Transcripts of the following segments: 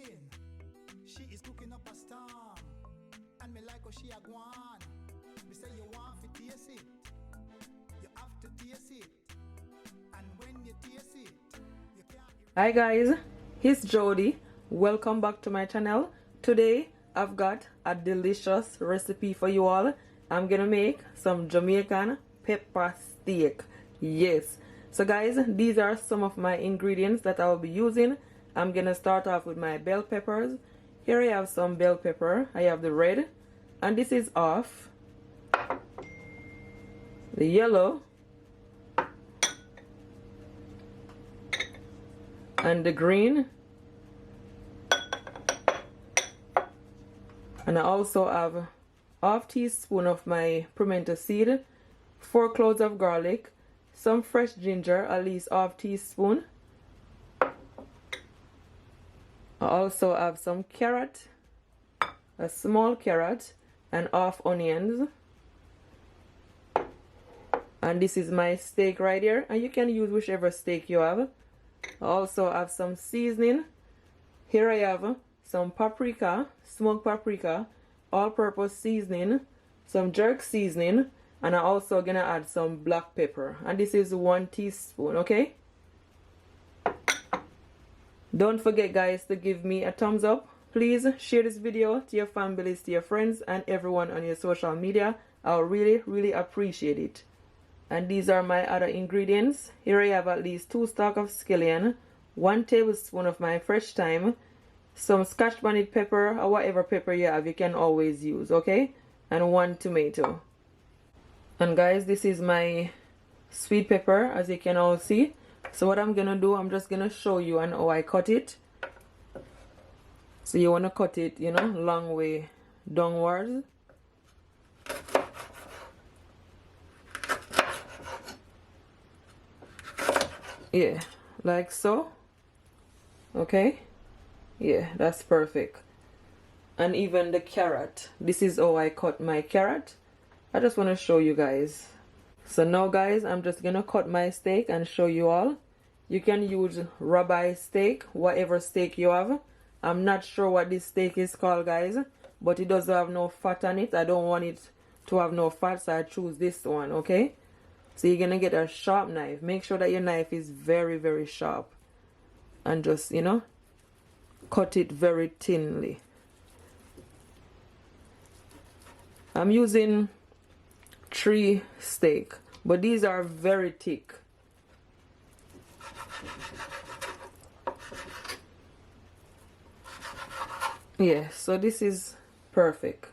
She is cooking up a storm, and me like how she a gwan. Me say you want to taste it, you have to taste it, and when you taste it, you can't. Hi guys, it's Jody. Welcome back to my channel. Today I've got a delicious recipe for you all. I'm gonna make some Jamaican pepper steak. Yes. So guys, these are some of my ingredients that I will be using. I'm gonna start off with my bell peppers. Here I have some bell pepper. I have the red, and this is off. The yellow, and the green, and I also have half teaspoon of my pimento seed, 4 cloves of garlic, some fresh ginger, at least half teaspoon. I also have some carrot, a small carrot, and half onions. And this is my steak right here, and you can use whichever steak you have. I also have some seasoning. Here I have some paprika, smoked paprika, all-purpose seasoning, some jerk seasoning, and I'm also gonna add some black pepper, and this is 1 teaspoon. Okay, don't forget guys to give me a thumbs up. Please share this video to your families, to your friends, and everyone on your social media. I'll really appreciate it. And these are my other ingredients. Here I have at least 2 stalks of scallion, 1 tablespoon of my fresh thyme, some scotch bonnet pepper, or whatever pepper you have, you can always use, okay? And 1 tomato. And guys, this is my sweet pepper, as you can all see. So what I'm gonna do, I'm just gonna show you on how I cut it. So you wanna cut it, you know, long way downwards. Yeah, like so. Okay, yeah, that's perfect. And even the carrot, this is how I cut my carrot. I just want to show you guys. So now guys, I'm just gonna cut my steak and show you all. You can use ribeye steak, whatever steak you have. I'm not sure what this steak is called guys, but it doesn't have no fat on it. I don't want it to have no fat, so I choose this one. Okay, so you're gonna get a sharp knife. Make sure that your knife is very sharp, and just, you know, cut it very thinly. I'm using 3 steak, but these are very thick. Yeah, so this is perfect.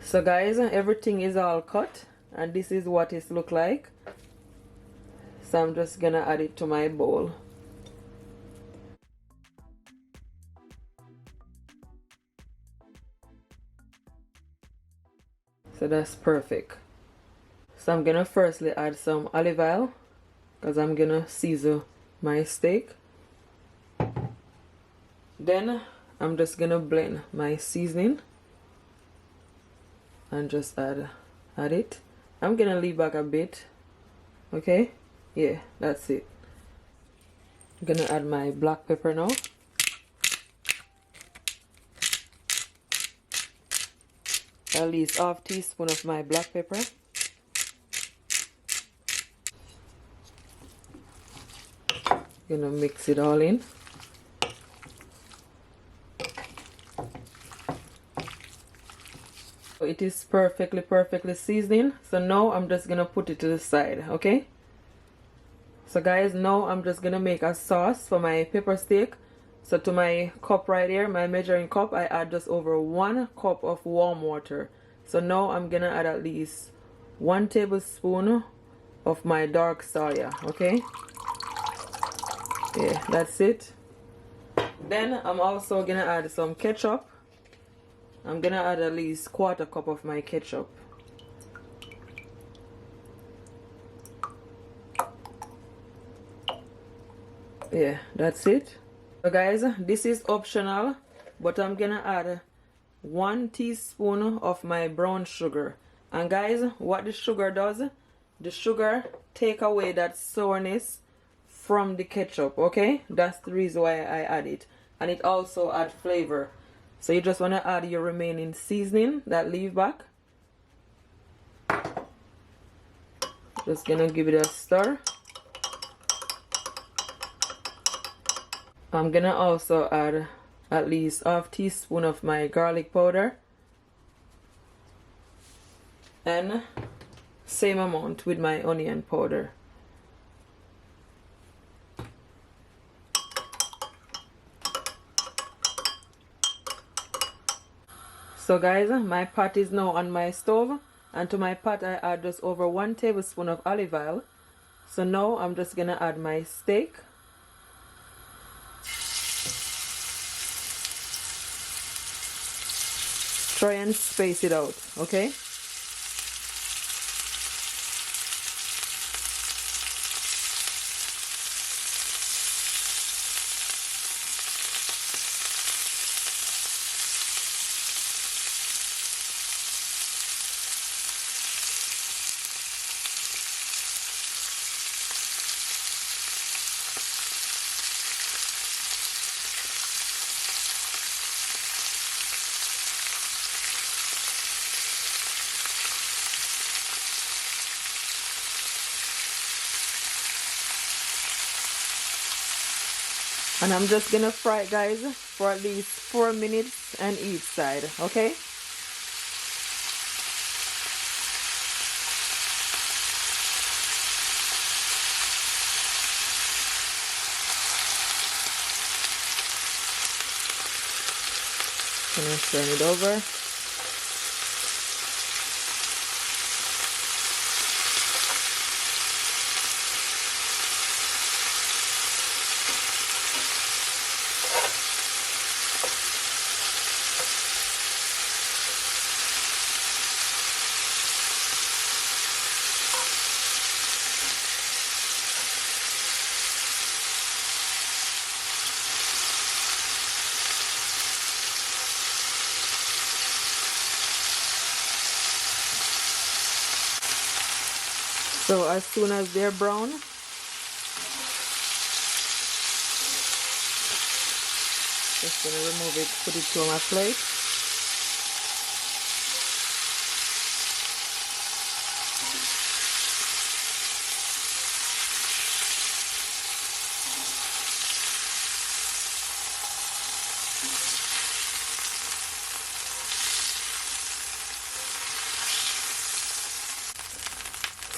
So guys, everything is all cut, and this is what it look like. So I'm just gonna add it to my bowl. So that's perfect. So I'm gonna firstly add some olive oil, because I'm gonna season my steak. Then I'm just gonna blend my seasoning and just add it. I'm gonna leave back a bit. Okay, yeah, that's it. I'm gonna add my black pepper now. At least half teaspoon of my black pepper. Gonna mix it all in. It is perfectly seasoning. So now I'm just gonna put it to the side. Okay, so guys, now I'm just gonna make a sauce for my pepper steak. So to my cup right here, my measuring cup, I add just over 1 cup of warm water. So now I'm gonna add at least 1 tablespoon of my dark soya. Okay, yeah, that's it. Then I'm also gonna add some ketchup, I'm gonna add at least 1/4 cup of my ketchup. Yeah, that's it. So guys, this is optional, but I'm gonna add 1 teaspoon of my brown sugar. And guys, what the sugar does, the sugar take away that sourness from the ketchup, okay? That's the reason why I add it. And it also adds flavor. So you just want to add your remaining seasoning that leave back. Just gonna give it a stir. I'm gonna also add at least 1/2 teaspoon of my garlic powder, and same amount with my onion powder. So guys, my pot is now on my stove, and to my pot I add just over 1 tablespoon of olive oil. So now I'm just gonna add my steak. Try and space it out, okay? And I'm just gonna fry it, guys, for at least 4 minutes on each side, okay? Gonna turn it over. So as soon as they're brown, just gonna remove it, put it to my plate.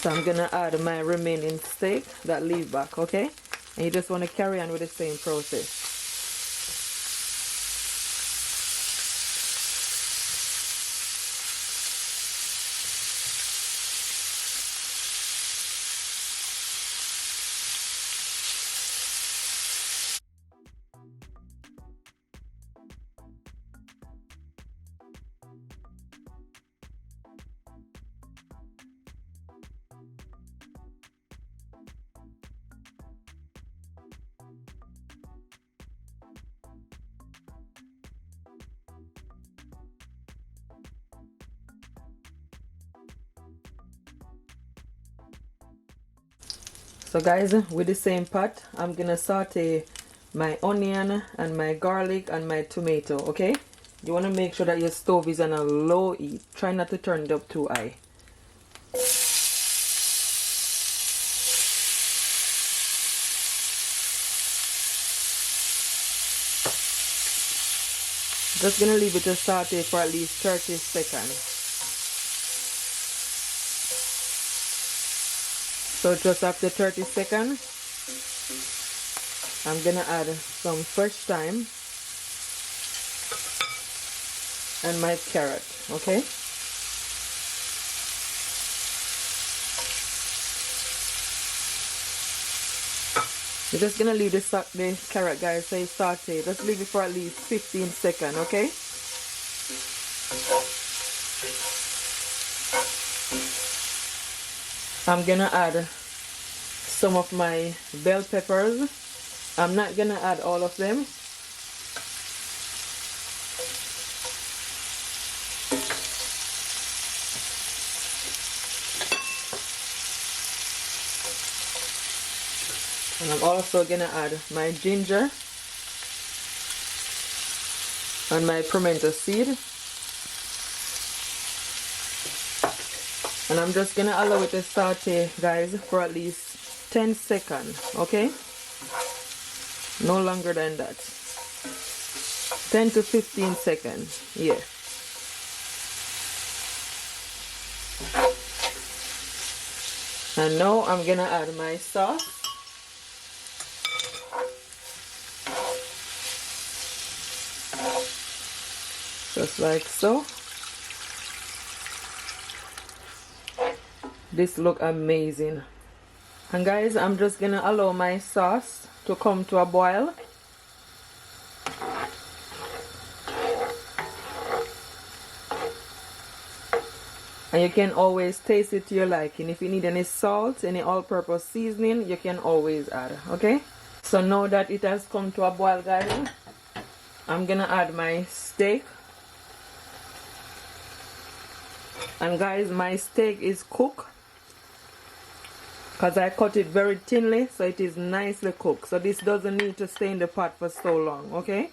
So I'm gonna add my remaining steak that leave back, okay? And you just want to carry on with the same process. So guys, with the same pot, I'm gonna saute my onion and my garlic and my tomato, okay? You want to make sure that your stove is on a low heat. Try not to turn it up too high. Just gonna leave it to saute for at least 30 seconds. So just after 30 seconds, I'm gonna add some fresh thyme and my carrot, okay? You're just gonna leave the carrot, guys, so you saute. Just leave it for at least 15 seconds, okay? I'm gonna add some of my bell peppers. I'm not gonna add all of them. And I'm also gonna add my ginger and my pimento seed. And I'm just gonna allow it to saute, guys, for at least 10 seconds, okay? No longer than that. 10 to 15 seconds, yeah. And now I'm gonna add my sauce. Just like so. This look amazing. And guys, I'm just gonna allow my sauce to come to a boil. And you can always taste it to your liking. If you need any salt, any all-purpose seasoning, you can always add, okay? So now that it has come to a boil, guys, I'm gonna add my steak. And guys, my steak is cooked because I cut it very thinly, so it is nicely cooked. So this doesn't need to stay in the pot for so long, okay?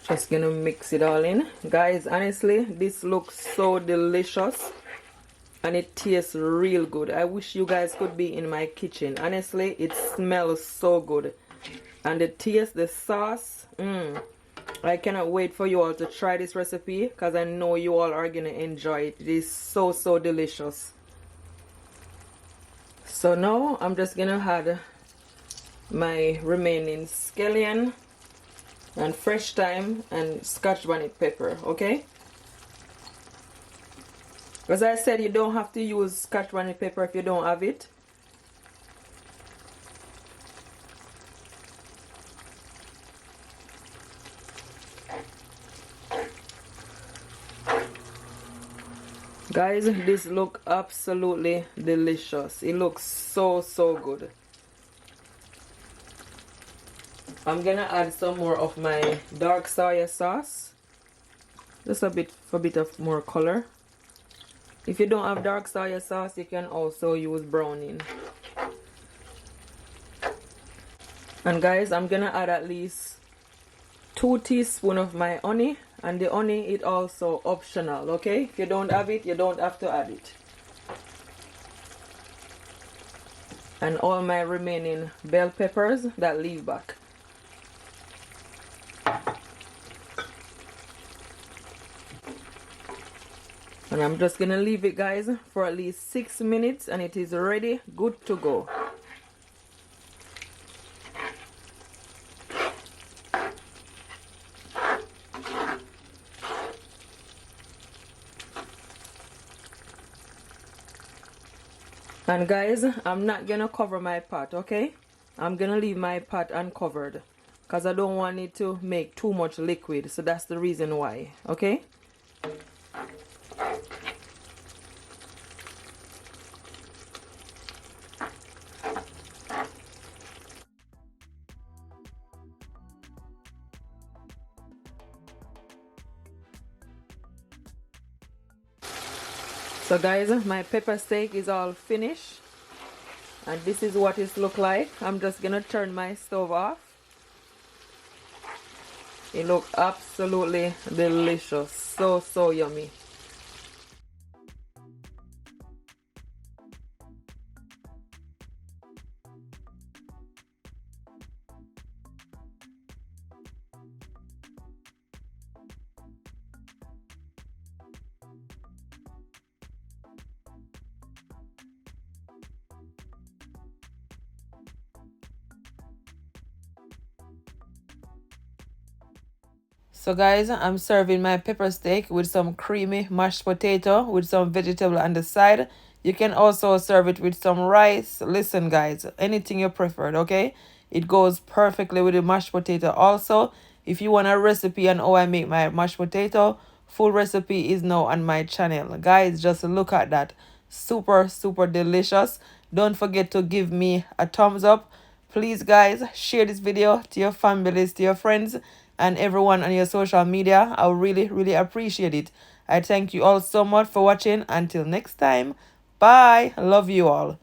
Just gonna mix it all in. Guys, honestly, this looks so delicious and it tastes real good. I wish you guys could be in my kitchen. Honestly, it smells so good. And the taste, the sauce, I cannot wait for you all to try this recipe because I know you all are gonna enjoy it. It is so delicious. So now I'm just gonna add my remaining scallion and fresh thyme and scotch bonnet pepper, okay? As I said, you don't have to use scotch bonnet pepper if you don't have it. Guys, this look absolutely delicious. It looks so good. I'm gonna add some more of my dark soya sauce, just a bit for a bit of more color. If you don't have dark soya sauce, you can also use browning. And guys, I'm gonna add at least 2 teaspoons of my honey, and the honey is also optional, okay? If you don't have it, you don't have to add it. And all my remaining bell peppers that leave back. And I'm just gonna leave it, guys, for at least 6 minutes and it is ready, good to go. And guys, I'm not gonna cover my pot, okay? I'm gonna leave my pot uncovered because I don't want it to make too much liquid, so that's the reason why, okay? So guys, my pepper steak is all finished and this is what it looks like. I'm just gonna turn my stove off. It looks absolutely delicious, so yummy. So guys, I'm serving my pepper steak with some creamy mashed potato with some vegetable on the side. You can also serve it with some rice. Listen guys, anything you prefer, okay? It goes perfectly with the mashed potato also. If you want a recipe on how I make my mashed potato, full recipe is now on my channel. Guys, just look at that. Super, super delicious. Don't forget to give me a thumbs up. Please, guys, share this video to your families, to your friends, and everyone on your social media. I really, really appreciate it. I thank you all so much for watching. Until next time, bye. Love you all.